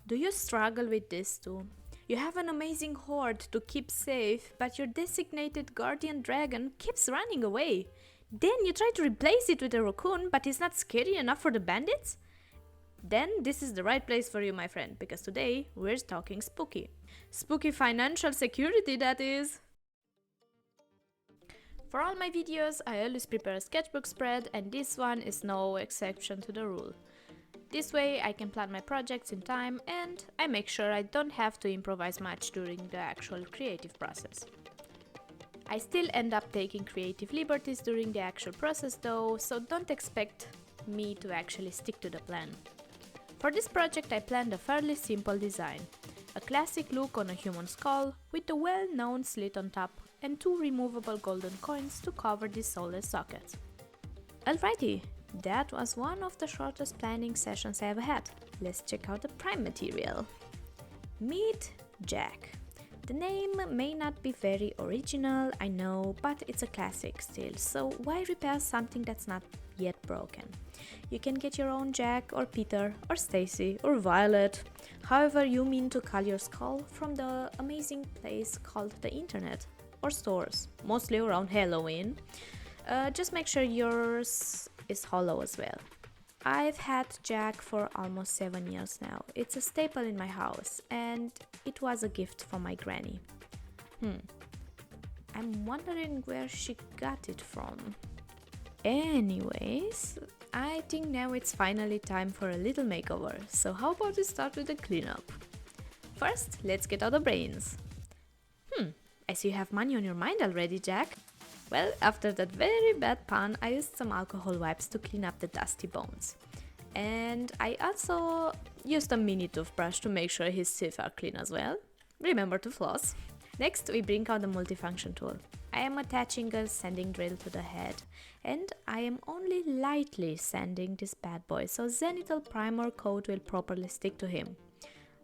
Do you struggle with this too? You have an amazing hoard to keep safe, but your designated guardian dragon keeps running away. Then you try to replace it with a raccoon, but it's not scary enough for the bandits? Then this is the right place for you, my friend, because today we're talking spooky. Spooky financial security, that is. For all my videos, I always prepare a sketchbook spread, and this one is no exception to the rule. This way I can plan my projects in time, and I make sure I don't have to improvise much during the actual creative process. I still end up taking creative liberties during the actual process though, so don't expect me to actually stick to the plan. For this project I planned a fairly simple design. A classic look on a human skull with the well-known slit on top and 2 removable golden coins to cover the soulless socket. Alrighty, that was one of the shortest planning sessions I ever had. Let's check out the prime material. Meet Jack. The name may not be very original, I know, but it's a classic still, so why repair something that's not yet broken? You can get your own Jack or Peter or Stacy or Violet, however you mean to call your skull, from the amazing place called the internet or stores, mostly around Halloween. Just make sure yours is hollow as well. I've had Jack for almost 7 years now. It's a staple in my house and it was a gift from my granny. I'm wondering where she got it from. Anyways, I think now it's finally time for a little makeover, so how about we start with the cleanup? First, let's get out the brains. I see you have money on your mind already, Jack. Well, after that very bad pun, I used some alcohol wipes to clean up the dusty bones. And I also used a mini toothbrush to make sure his teeth are clean as well. Remember to floss. Next, we bring out the multifunction tool. I am attaching a sanding drill to the head, and I am only lightly sanding this bad boy, so Zenithal Primer coat will properly stick to him.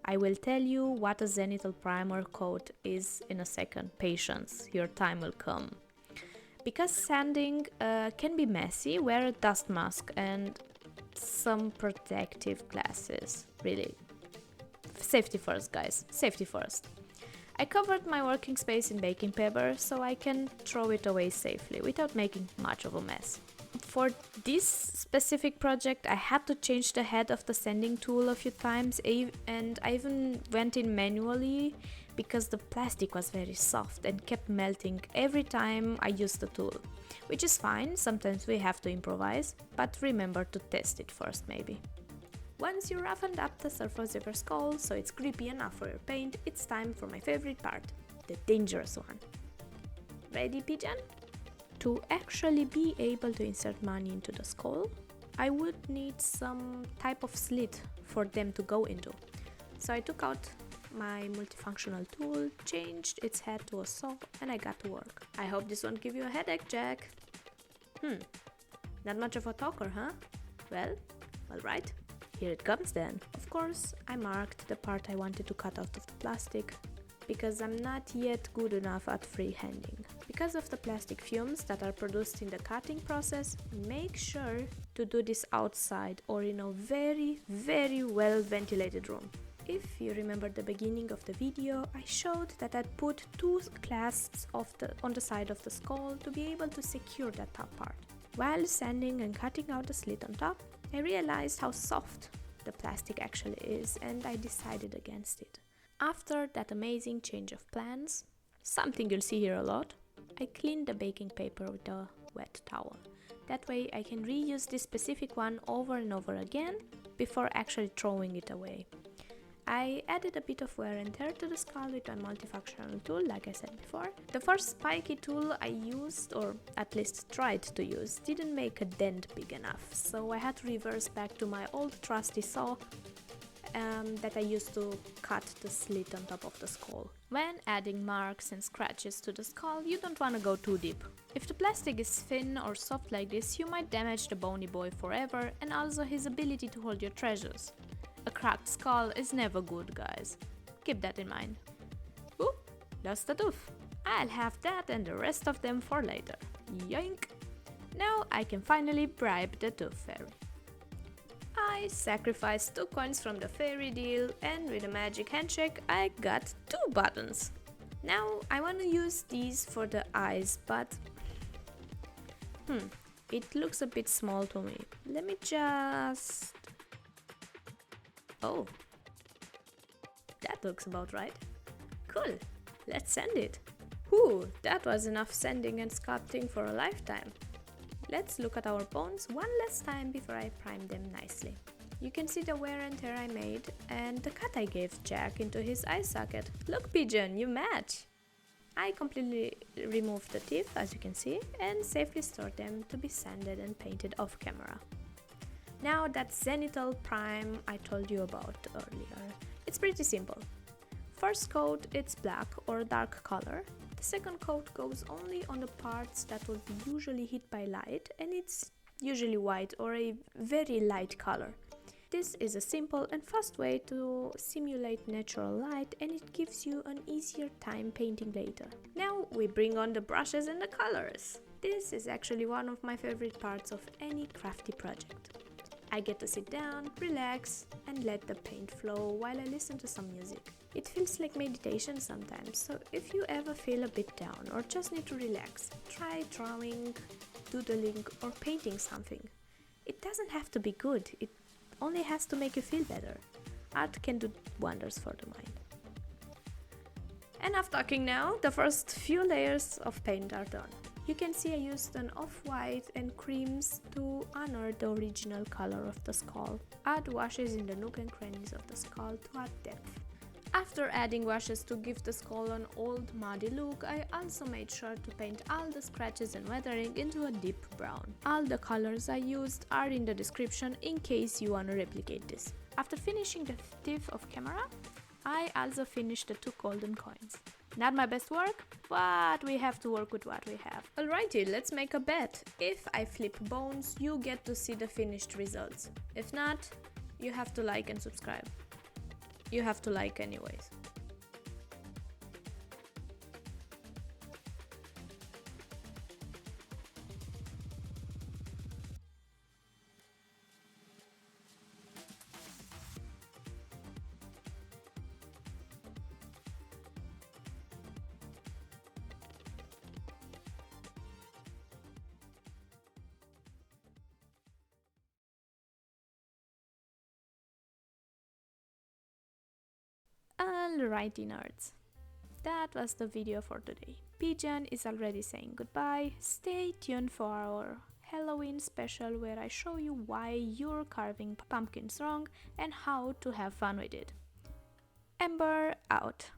I will tell you what a Zenithal Primer coat is in a second. Patience, your time will come. Because sanding can be messy, wear a dust mask and some protective glasses. Really. Safety first, guys. Safety first. I covered my working space in baking paper so I can throw it away safely without making much of a mess. For this specific project I had to change the head of the sanding tool a few times, and I even went in manually because the plastic was very soft and kept melting every time I used the tool. Which is fine, sometimes we have to improvise, but remember to test it first maybe. Once you roughened up the surface of your skull so it's grippy enough for your paint, it's time for my favorite part, the dangerous one. Ready, pigeon? To actually be able to insert money into the skull, I would need some type of slit for them to go into. So I took out my multifunctional tool, changed its head to a saw, and I got to work. I hope this won't give you a headache, Jack. Not much of a talker, huh? Well, alright, here it comes then. Of course, I marked the part I wanted to cut out of the plastic, because I'm not yet good enough at freehanding. Because of the plastic fumes that are produced in the cutting process, make sure to do this outside or in a very, very well ventilated room. If you remember the beginning of the video, I showed that I'd put 2 clasps on the side of the skull to be able to secure that top part. While sanding and cutting out the slit on top, I realized how soft the plastic actually is, and I decided against it. After that amazing change of plans, something you'll see here a lot, I cleaned the baking paper with a wet towel. That way I can reuse this specific one over and over again before actually throwing it away. I added a bit of wear and tear to the skull with a multifunctional tool, like I said before. The first spiky tool I used, or at least tried to use, didn't make a dent big enough, so I had to reverse back to my old trusty saw that I used to cut the slit on top of the skull. When adding marks and scratches to the skull, you don't want to go too deep. If the plastic is thin or soft like this, you might damage the bony boy forever and also his ability to hold your treasures. A cracked skull is never good, guys. Keep that in mind. Ooh, lost a tooth. I'll have that and the rest of them for later. Yoink! Now I can finally bribe the tooth fairy. I sacrificed 2 coins from the fairy deal, and with a magic handshake I got 2 buttons. Now I want to use these for the eyes, but it looks a bit small to me. Let me just... Oh, that looks about right. Cool, let's send it. Whew, that was enough sanding and sculpting for a lifetime. Let's look at our bones one last time before I prime them nicely. You can see the wear and tear I made and the cut I gave Jack into his eye socket. Look, Pigeon, you match! I completely removed the teeth, as you can see, and safely stored them to be sanded and painted off camera. Now that zenithal prime I told you about earlier, it's pretty simple. First coat, it's black or a dark color. The second coat goes only on the parts that will be usually hit by light, and it's usually white or a very light color. This is a simple and fast way to simulate natural light, and it gives you an easier time painting later. Now we bring on the brushes and the colors. This is actually one of my favorite parts of any crafty project. I get to sit down, relax, and let the paint flow while I listen to some music. It feels like meditation sometimes, so if you ever feel a bit down or just need to relax, try drawing, doodling, or painting something. It doesn't have to be good, it only has to make you feel better. Art can do wonders for the mind. Enough talking now, the first few layers of paint are done. You can see I used an off-white and creams to honor the original color of the skull. Add washes in the nook and crannies of the skull to add depth. After adding washes to give the skull an old muddy look, I also made sure to paint all the scratches and weathering into a deep brown. All the colors I used are in the description in case you want to replicate this. After finishing the teeth of camera, I also finished the 2 golden coins. Not my best work, but we have to work with what we have. Alrighty, let's make a bet. If I flip bones, you get to see the finished results. If not, you have to like and subscribe. You have to like anyways. Alrighty nerds, that was the video for today. Pigeon is already saying goodbye. Stay tuned for our Halloween special where I show you why you're carving pumpkins wrong and how to have fun with it. Ember out.